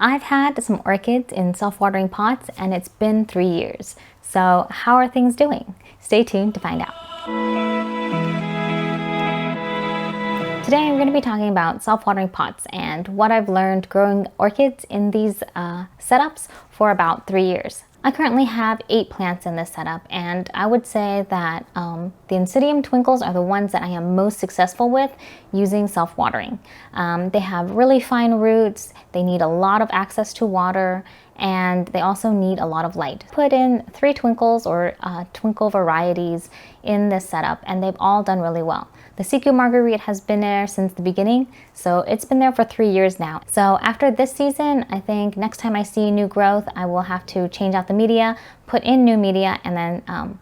I've had some orchids in self-watering pots and it's been 3 years. So how are things doing? Stay tuned to find out. Today I'm going to be talking about self-watering pots and what I've learned growing orchids in these setups for about 3 years. I currently have 8 plants in this setup, and I would say that the Insidium twinkles are the ones that I am most successful with using self-watering. They have really fine roots, they need a lot of access to water, and they also need a lot of light. Put in 3 twinkles or twinkle varieties in this setup, and they've all done really well. The CQ Marguerite has been there since the beginning, so it's been there for 3 years now. So after this season, I think next time I see new growth, I will have to change out the media, put in new media, and then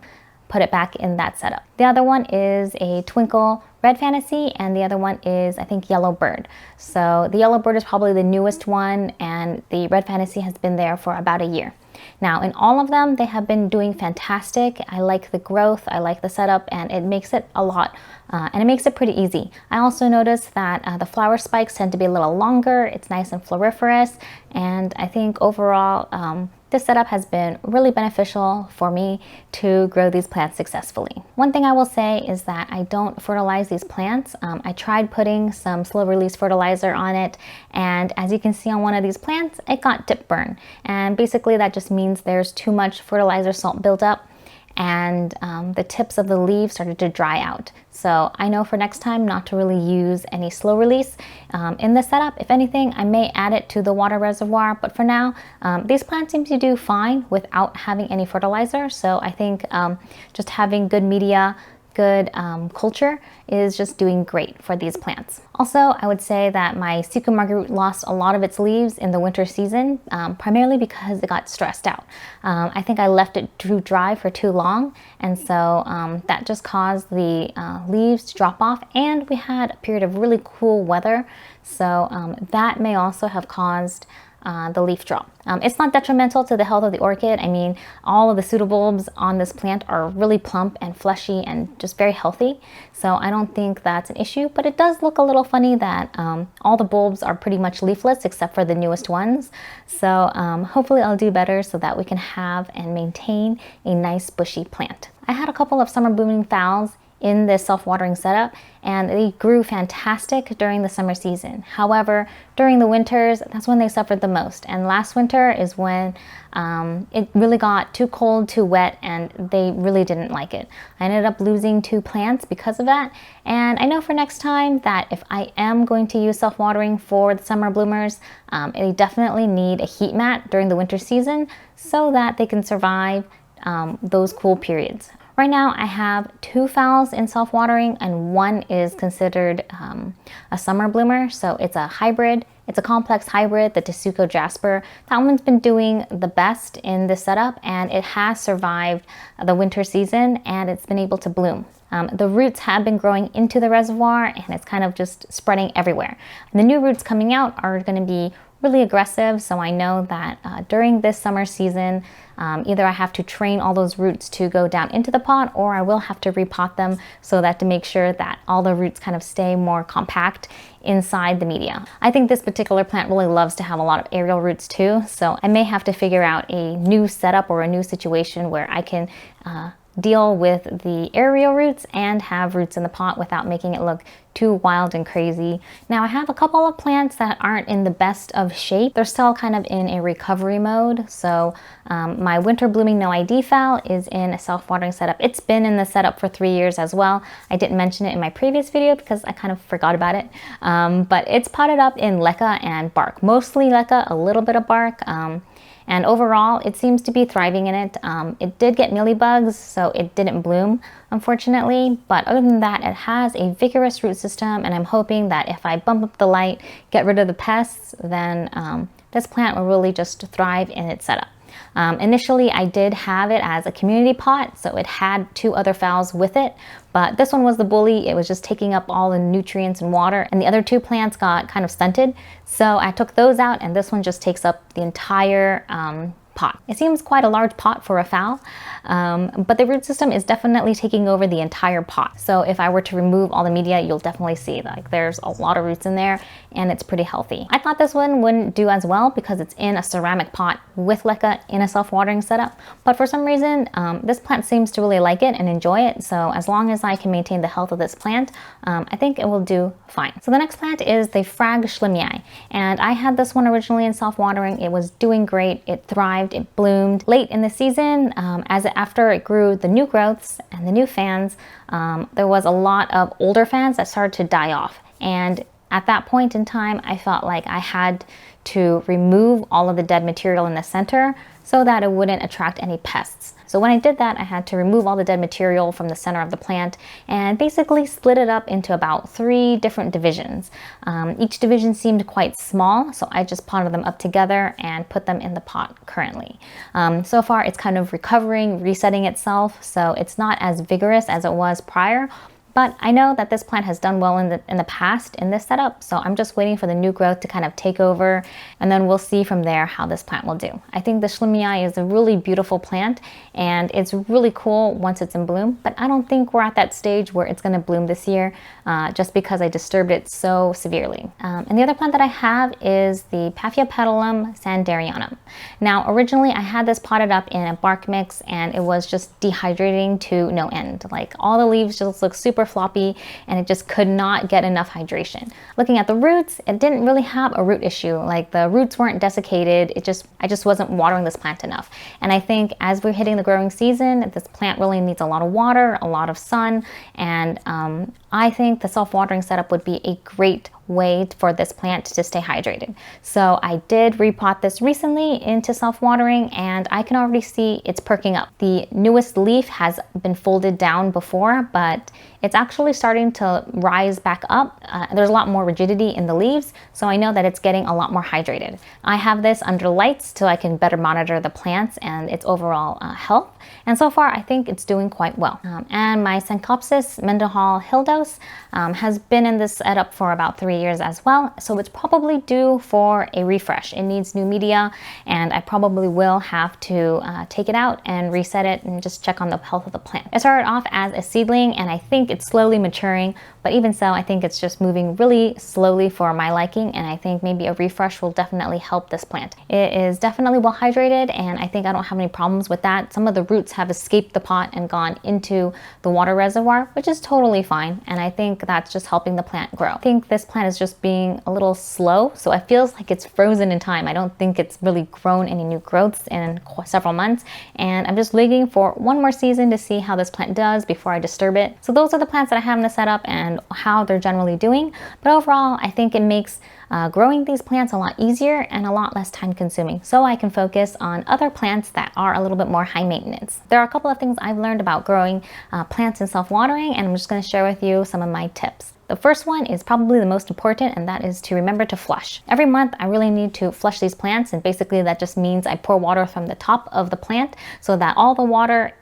put it back in that setup. The other one is a Twinkle Red Fantasy, and the other one is, I think, Yellow Bird. So the Yellow Bird is probably the newest one, and the Red Fantasy has been there for about a year. Now, in all of them, they have been doing fantastic. I like the growth, I like the setup, and it makes it a lot, and it makes it pretty easy. I also noticed that the flower spikes tend to be a little longer. It's nice and floriferous, and I think overall, this setup has been really beneficial for me to grow these plants successfully. One thing I will say is that I don't fertilize these plants. I tried putting some slow release fertilizer on it, and as you can see on one of these plants, it got dip burn. And basically that just means there's too much fertilizer salt built up, and the tips of the leaves started to dry out. So I know for next time not to really use any slow release in this setup. If anything, I may add it to the water reservoir, but for now, these plants seem to do fine without having any fertilizer. So I think just having good media, good culture is just doing great for these plants. Also, I would say that my CQ Marguerite lost a lot of its leaves in the winter season, primarily because it got stressed out. I think I left it too dry for too long, and so that just caused the leaves to drop off, and we had a period of really cool weather, so that may also have caused the leaf drop. It's not detrimental to the health of the orchid. I mean, all of the pseudobulbs on this plant are really plump and fleshy and just very healthy. So I don't think that's an issue, but it does look a little funny that all the bulbs are pretty much leafless except for the newest ones. So hopefully I'll do better so that we can have and maintain a nice bushy plant. I had a couple of summer blooming phals in this self-watering setup, and they grew fantastic during the summer season. However, during the winters, that's when they suffered the most. And last winter is when it really got too cold, too wet, and they really didn't like it. I ended up losing 2 plants because of that. And I know for next time that if I am going to use self-watering for the summer bloomers, they definitely need a heat mat during the winter season so that they can survive those cool periods. Right now I have 2 phals in self-watering, and 1 is considered a summer bloomer. So it's a hybrid. It's a complex hybrid, the Tesuko Jasper. That one's been doing the best in this setup, and it has survived the winter season, and it's been able to bloom. The roots have been growing into the reservoir, and it's kind of just spreading everywhere. And the new roots coming out are going to be really aggressive, so I know that during this summer season, either I have to train all those roots to go down into the pot, or I will have to repot them so that to make sure that all the roots kind of stay more compact inside the media. I think this particular plant really loves to have a lot of aerial roots too, so I may have to figure out a new setup or a new situation where I can deal with the aerial roots and have roots in the pot without making it look too wild and crazy. Now I have a couple of plants that aren't in the best of shape. They're still kind of in a recovery mode. So my winter blooming no ID phal is in a self-watering setup. It's been in the setup for 3 years as well. I didn't mention it in my previous video because I kind of forgot about it. But it's potted up in leca and bark, mostly leca, a little bit of bark. And overall, it seems to be thriving in it. It did get mealybugs, so it didn't bloom, unfortunately. But other than that, it has a vigorous root system, and I'm hoping that if I bump up the light, get rid of the pests, then this plant will really just thrive in its setup. Initially, I did have it as a community pot, so it had 2 other phals with it, but this one was the bully. It was just taking up all the nutrients and water, and the other 2 plants got kind of stunted, so I took those out, and this one just takes up the entire pot. It seems quite a large pot for a phal, but the root system is definitely taking over the entire pot. So if I were to remove all the media, you'll definitely see like there's a lot of roots in there and it's pretty healthy. I thought this one wouldn't do as well because it's in a ceramic pot with leca in a self-watering setup, but for some reason this plant seems to really like it and enjoy it. So as long as I can maintain the health of this plant, I think it will do fine. So the next plant is the Frag Schlimii, and I had this one originally in self-watering. It was doing great. It thrived, it bloomed. Late in the season, after it grew the new growths and the new fans, there was a lot of older fans that started to die off. And at that point in time, I felt like I had to remove all of the dead material in the center so that it wouldn't attract any pests. So when I did that, I had to remove all the dead material from the center of the plant and basically split it up into about 3 different divisions. Each division seemed quite small, so I just potted them up together and put them in the pot currently. So far, it's kind of recovering, resetting itself, so it's not as vigorous as it was prior. But I know that this plant has done well in the past in this setup, so I'm just waiting for the new growth to kind of take over, and then we'll see from there how this plant will do. I think the Schlimii is a really beautiful plant, and it's really cool once it's in bloom, but I don't think we're at that stage where it's going to bloom this year, just because I disturbed it so severely. And the other plant that I have is the Paphiopedilum sanderianum. Now, originally I had this potted up in a bark mix, and it was just dehydrating to no end. Like, all the leaves just look super floppy, and it just could not get enough hydration. Looking at the roots, it didn't really have a root issue. Like, the roots weren't desiccated. I just wasn't watering this plant enough. And I think as we're hitting the growing season, this plant really needs a lot of water, a lot of sun, and I think the self-watering setup would be a great way for this plant to stay hydrated. So I did repot this recently into self-watering, and I can already see it's perking up. The newest leaf has been folded down before, but it's actually starting to rise back up. There's a lot more rigidity in the leaves, so I know that it's getting a lot more hydrated. I have this under lights so I can better monitor the plants and its overall health, and so far I think it's doing quite well. And my Syncops Mendenhall Hildos has been in this setup for about 3 years as well, so it's probably due for a refresh. It needs new media, and I probably will have to take it out and reset it and just check on the health of the plant. It started off as a seedling, and I think it's slowly maturing, but even so, I think it's just moving really slowly for my liking, and I think maybe a refresh will definitely help this plant. It is definitely well hydrated, and I think I don't have any problems with that. Some of the roots have escaped the pot and gone into the water reservoir, which is totally fine, and I think that's just helping the plant grow. I think this plant is just being a little slow, so it feels like it's frozen in time. I don't think it's really grown any new growths in several months, and I'm just waiting for one more season to see how this plant does before I disturb it. So those are the plants that I have in the setup and how they're generally doing, but overall I think it makes growing these plants a lot easier and a lot less time consuming, so I can focus on other plants that are a little bit more high maintenance. There are a couple of things I've learned about growing plants in self-watering, and I'm just going to share with you some of my tips. The first one is probably the most important, and that is to remember to flush. Every month I really need to flush these plants, and basically that just means I pour water from the top of the plant so that all the water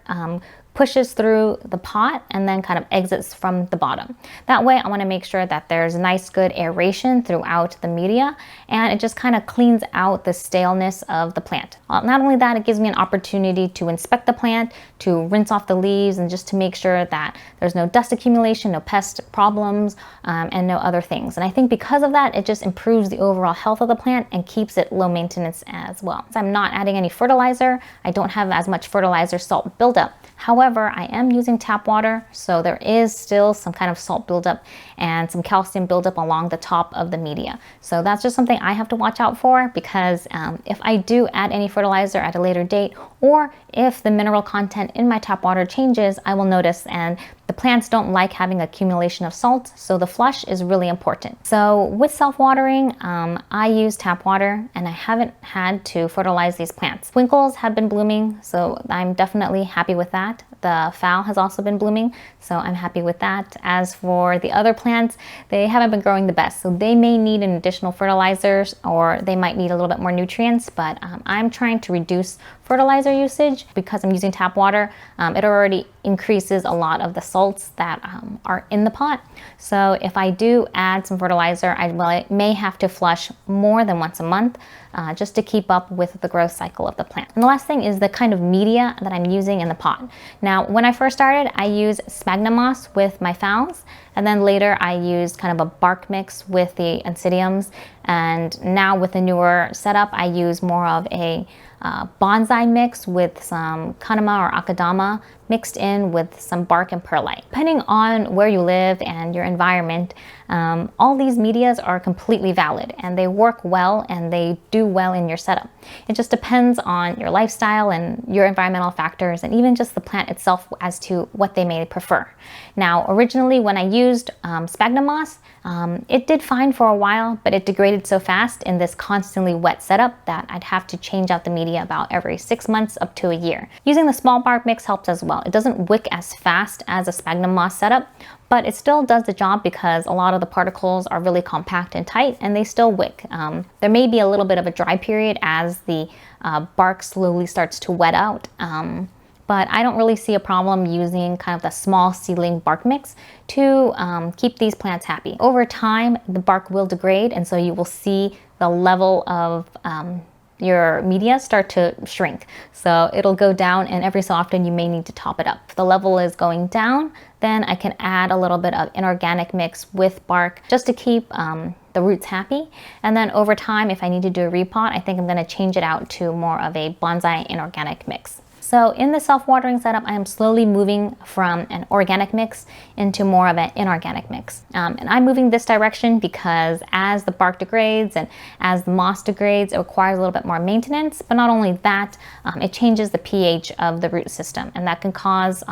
pushes through the pot and then kind of exits from the bottom. That way I want to make sure that there's nice good aeration throughout the media, and it just kind of cleans out the staleness of the plant. Not only that, it gives me an opportunity to inspect the plant, to rinse off the leaves, and just to make sure that there's no dust accumulation, no pest problems, and no other things. And I think because of that, it just improves the overall health of the plant and keeps it low maintenance as well. So I'm not adding any fertilizer. I don't have as much fertilizer salt buildup. However, I am using tap water, so there is still some kind of salt buildup and some calcium buildup along the top of the media. So that's just something I have to watch out for, because if I do add any fertilizer at a later date, or if the mineral content in my tap water changes, I will notice, and the plants don't like having accumulation of salt, so the flush is really important. So with self-watering, I use tap water, and I haven't had to fertilize these plants. Twinkles have been blooming, so I'm definitely happy with that. The phal has also been blooming, so I'm happy with that. As for the other plants, they haven't been growing the best, so they may need an additional fertilizers, or they might need a little bit more nutrients, but I'm trying to reduce fertilizer usage because I'm using tap water. It already increases a lot of the salts that are in the pot. So if I do add some fertilizer, I may have to flush more than once a month just to keep up with the growth cycle of the plant. And the last thing is the kind of media that I'm using in the pot. Now, when I first started, I used sphagnum moss with my phals, and then later I used kind of a bark mix with the Oncidiums, and now with the newer setup, I use more of a bonsai mix with some kanama or akadama mixed in with some bark and perlite. Depending on where you live and your environment, all these medias are completely valid and they work well and they do well in your setup. It just depends on your lifestyle and your environmental factors and even just the plant itself as to what they may prefer. Now, originally when I used sphagnum moss, it did fine for a while, but it degraded so fast in this constantly wet setup that I'd have to change out the media about every 6 months up to a year. Using the small bark mix helps as well. It doesn't wick as fast as a sphagnum moss setup, but it still does the job because a lot of the particles are really compact and tight and they still wick. There may be a little bit of a dry period as the bark slowly starts to wet out. But I don't really see a problem using kind of the small seedling bark mix to keep these plants happy. Over time, the bark will degrade, and so you will see the level of your media start to shrink. So it'll go down, and every so often you may need to top it up. If the level is going down, then I can add a little bit of inorganic mix with bark just to keep the roots happy. And then over time, if I need to do a repot, I think I'm going to change it out to more of a bonsai inorganic mix. So in the self-watering setup, I am slowly moving from an organic mix into more of an inorganic mix. And I'm moving this direction because as the bark degrades and as the moss degrades, it requires a little bit more maintenance. But not only that, it changes the pH of the root system, and that can cause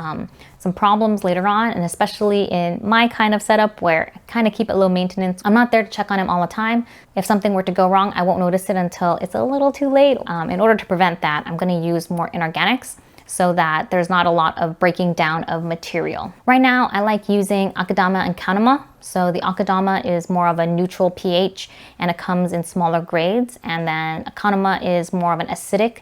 some problems later on, and especially in my kind of setup where I kind of keep it low maintenance. I'm not there to check on them all the time. If something were to go wrong, I won't notice it until it's a little too late. In order to prevent that, I'm going to use more inorganics so that there's not a lot of breaking down of material. Right now, I like using akadama and kanama. So the akadama is more of a neutral pH and it comes in smaller grades, and then kanama is more of an acidic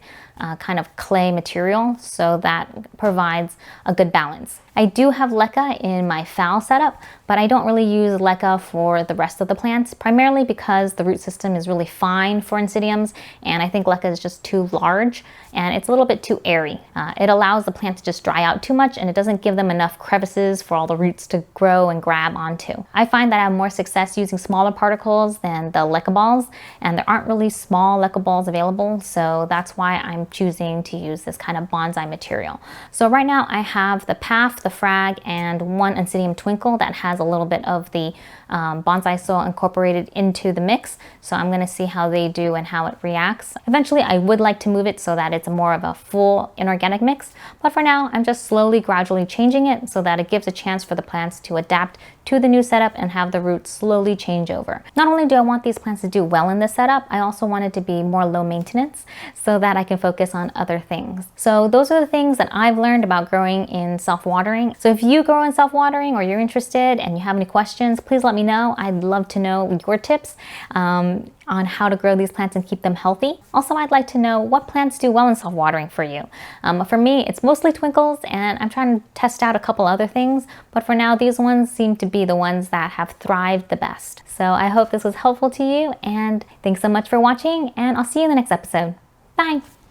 kind of clay material, so that provides a good balance. I do have leca in my phal setup, but I don't really use leca for the rest of the plants, primarily because the root system is really fine for Oncidiums, and I think leca is just too large and it's a little bit too airy. It allows the plant to just dry out too much, and it doesn't give them enough crevices for all the roots to grow and grab onto. I find that I have more success using smaller particles than the leca balls, and there aren't really small leca balls available, so that's why I'm choosing to use this kind of bonsai material. So right now I have the PAF, the frag, and one Oncidium twinkle that has a little bit of the bonsai soil incorporated into the mix. So I'm going to see how they do and how it reacts. Eventually I would like to move it so that it's more of a full inorganic mix, but for now I'm just slowly, gradually changing it so that it gives a chance for the plants to adapt to the new setup and have the roots slowly change over. Not only do I want these plants to do well in this setup, I also want it to be more low maintenance so that I can focus on other things. So those are the things that I've learned about growing in self-watering. So if you grow in self-watering or you're interested and you have any questions, please let me know. I'd love to know your tips on how to grow these plants and keep them healthy. Also, I'd like to know what plants do well in self-watering for you. For me, it's mostly twinkles, and I'm trying to test out a couple other things, but for now, these ones seem to be the ones that have thrived the best. So I hope this was helpful to you, and thanks so much for watching, and I'll see you in the next episode. Bye!